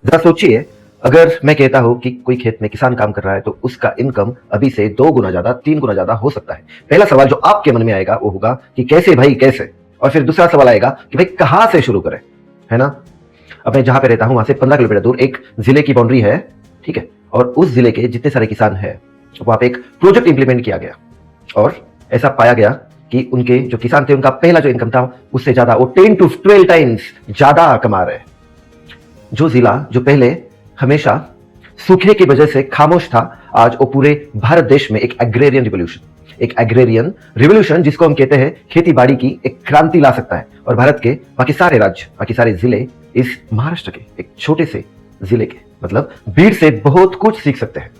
जरा सोचिए, अगर मैं कहता हूं कि कोई खेत में किसान काम कर रहा है तो उसका इनकम अभी से 2 गुना ज्यादा, 3 गुना ज्यादा हो सकता है। पहला सवाल जो आपके मन में आएगा वो होगा कि कैसे भाई, कैसे? और फिर दूसरा सवाल आएगा कि भाई कहां से शुरू करें, है ना? अब मैं जहां पे रहता हूं वहां से 15 किलोमीटर दूर एक जिले की बाउंड्री है, ठीक है? और उस जिले के जितने सारे किसान हैं, वहां पे एक प्रोजेक्ट इंप्लीमेंट किया गया और ऐसा पाया गया कि उनके जो किसान थे उनका पहला जो इनकम था उससे ज्यादा, वो 10 to 12 टाइम्स ज्यादा कमा रहे हैं। जो जिला जो पहले हमेशा सूखे की वजह से खामोश था, आज वो पूरे भारत देश में एक एग्रेरियन रिवोल्यूशन जिसको हम कहते हैं खेती बाड़ी की एक क्रांति ला सकता है। और भारत के बाकी सारे राज्य, बाकी सारे जिले इस महाराष्ट्र के एक छोटे से जिले के मतलब बीड़ से बहुत कुछ सीख सकते हैं।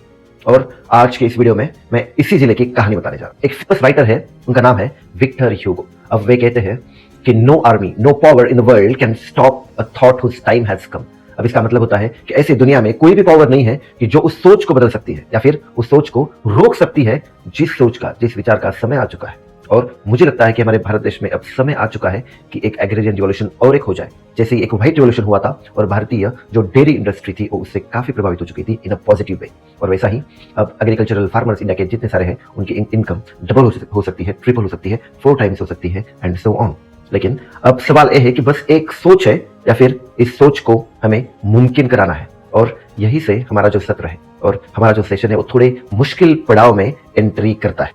और आज के इस वीडियो में मैं इसी जिले की कहानी बताने जा रहा हूं। एक फेमस राइटर है, उनका नाम है विक्टर ह्यूगो। अब वे कहते हैं कि no army, no power in the world can stop a thought whose time has come. अब इसका मतलब होता है कि ऐसी दुनिया में कोई भी पावर नहीं है कि जो उस सोच को बदल सकती है या फिर उस सोच को रोक सकती है जिस सोच का, जिस विचार का समय आ चुका है। और मुझे लगता है कि हमारे भारत देश में अब समय आ चुका है कि एक एग्रेरियन रिवॉल्यूशन और एक हो जाए, जैसे एक व्हाइट रिवॉल्यूशन हुआ था और भारतीय जो डेयरी इंडस्ट्री थी वो उससे काफी प्रभावित हो चुकी थी इन अ पॉजिटिव वे। और वैसा ही अब एग्रीकल्चरल फार्मर्स इंडिया के जितने सारे हैं उनकी इनकम डबल हो सकती है, ट्रिपल हो सकती है, 4 टाइम्स हो सकती है एंड सो ऑन। लेकिन अब सवाल यह है कि बस एक सोच है या फिर इस सोच को हमें मुमकिन कराना है। और यही से हमारा जो सत्र है और हमारा जो सेशन है वो थोड़े मुश्किल पड़ाव में एंट्री करता है।